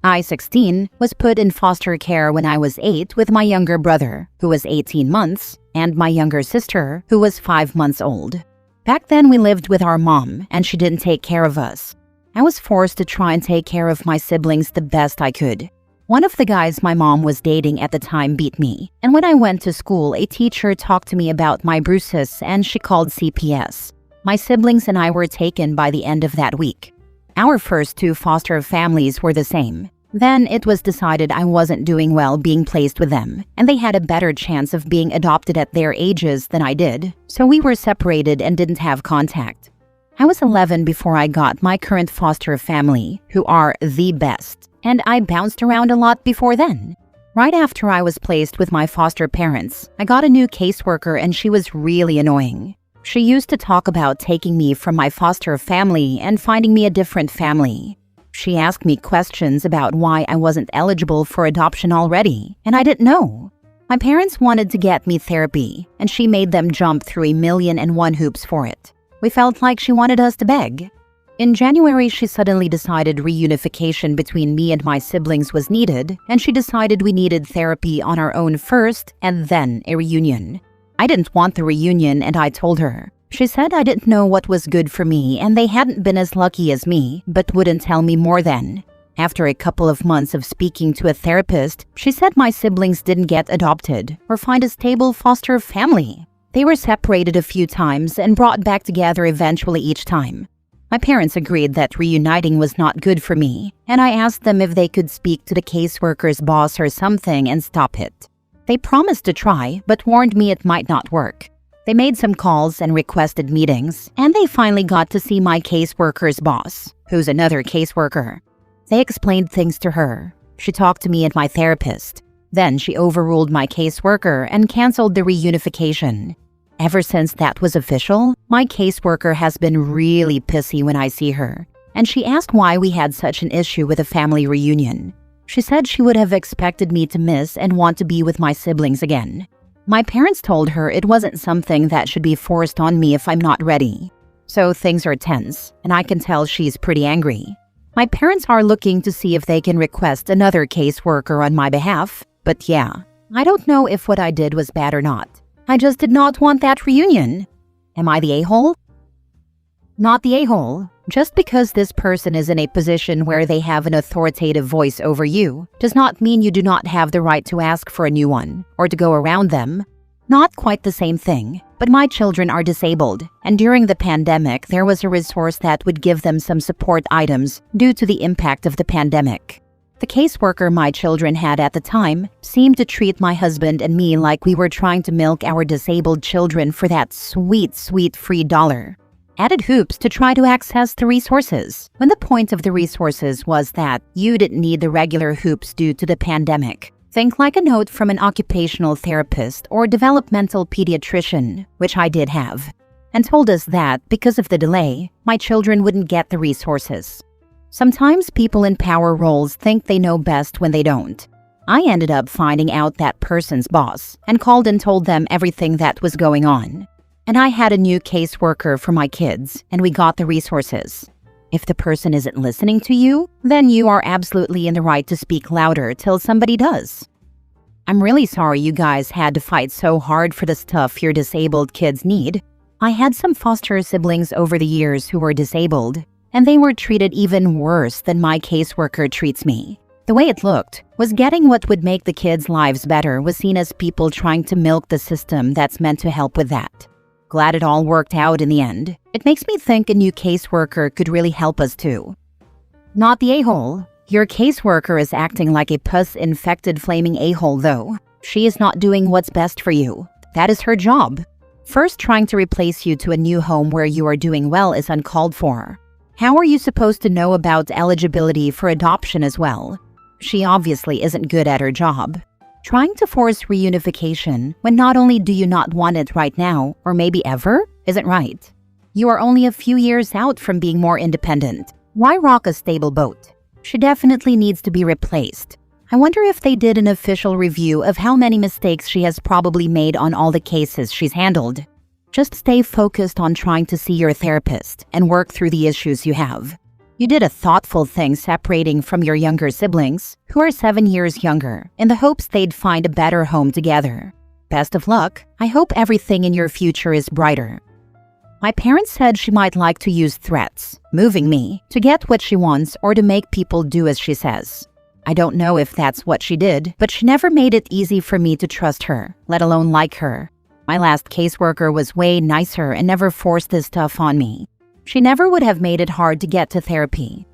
I, 16, was put in foster care when I was 8 with my younger brother, who was 18 months, and my younger sister, who was 5 months old. Back then, we lived with our mom, and she didn't take care of us. I was forced to try and take care of my siblings the best I could. One of the guys my mom was dating at the time beat me, and when I went to school, a teacher talked to me about my bruises and she called CPS. My siblings and I were taken by the end of that week. Our first 2 foster families were the same. Then it was decided I wasn't doing well being placed with them, and they had a better chance of being adopted at their ages than I did, so we were separated and didn't have contact. I was 11 before I got my current foster family, who are the best. And I bounced around a lot before then. Right after I was placed with my foster parents, I got a new caseworker and she was really annoying. She used to talk about taking me from my foster family and finding me a different family. She asked me questions about why I wasn't eligible for adoption already, and I didn't know. My parents wanted to get me therapy, and she made them jump through 1,000,001 hoops for it. We felt like she wanted us to beg. In January, she suddenly decided reunification between me and my siblings was needed, and she decided we needed therapy on our own first and then a reunion. I didn't want the reunion, and I told her. She said I didn't know what was good for me and they hadn't been as lucky as me, but wouldn't tell me more then. After a couple of months of speaking to a therapist, she said my siblings didn't get adopted or find a stable foster family. They were separated a few times and brought back together eventually each time. My parents agreed that reuniting was not good for me, and I asked them if they could speak to the caseworker's boss or something and stop it. They promised to try, but warned me it might not work. They made some calls and requested meetings, and they finally got to see my caseworker's boss, who's another caseworker. They explained things to her. She talked to me and my therapist. Then she overruled my caseworker and canceled the reunification. Ever since that was official, my caseworker has been really pissy when I see her, and she asked why we had such an issue with a family reunion. She said she would have expected me to miss and want to be with my siblings again. My parents told her it wasn't something that should be forced on me if I'm not ready. So things are tense, and I can tell she's pretty angry. My parents are looking to see if they can request another caseworker on my behalf, but yeah, I don't know if what I did was bad or not. I just did not want that reunion. Am I the a-hole? Not the a-hole. Just because this person is in a position where they have an authoritative voice over you does not mean you do not have the right to ask for a new one or to go around them. Not quite the same thing, but my children are disabled, and during the pandemic, there was a resource that would give them some support items due to the impact of the pandemic. The caseworker my children had at the time seemed to treat my husband and me like we were trying to milk our disabled children for that sweet, sweet free dollar. Added hoops to try to access the resources, when the point of the resources was that you didn't need the regular hoops due to the pandemic. Think like a note from an occupational therapist or developmental pediatrician, which I did have, and told us that, because of the delay, my children wouldn't get the resources. Sometimes people in power roles think they know best when they don't. I ended up finding out that person's boss and called and told them everything that was going on. And I had a new caseworker for my kids, and we got the resources. If the person isn't listening to you, then you are absolutely in the right to speak louder till somebody does. I'm really sorry you guys had to fight so hard for the stuff your disabled kids need. I had some foster siblings over the years who were disabled, and they were treated even worse than my caseworker treats me. The way it looked was getting what would make the kids' lives better was seen as people trying to milk the system that's meant to help with that. Glad it all worked out in the end. It makes me think a new caseworker could really help us too. Not the a-hole. Your caseworker is acting like a pus-infected flaming a-hole though. She is not doing what's best for you. That is her job. First, trying to replace you to a new home where you are doing well is uncalled for. How are you supposed to know about eligibility for adoption as well? She obviously isn't good at her job. Trying to force reunification when not only do you not want it right now, or maybe ever, isn't right. You are only a few years out from being more independent. Why rock a stable boat? She definitely needs to be replaced. I wonder if they did an official review of how many mistakes she has probably made on all the cases she's handled. Just stay focused on trying to see your therapist and work through the issues you have. You did a thoughtful thing separating from your younger siblings, who are 7 years younger, in the hopes they'd find a better home together. Best of luck. I hope everything in your future is brighter. My parents said she might like to use threats, moving me, to get what she wants or to make people do as she says. I don't know if that's what she did, but she never made it easy for me to trust her, let alone like her. My last caseworker was way nicer and never forced this stuff on me. She never would have made it hard to get to therapy.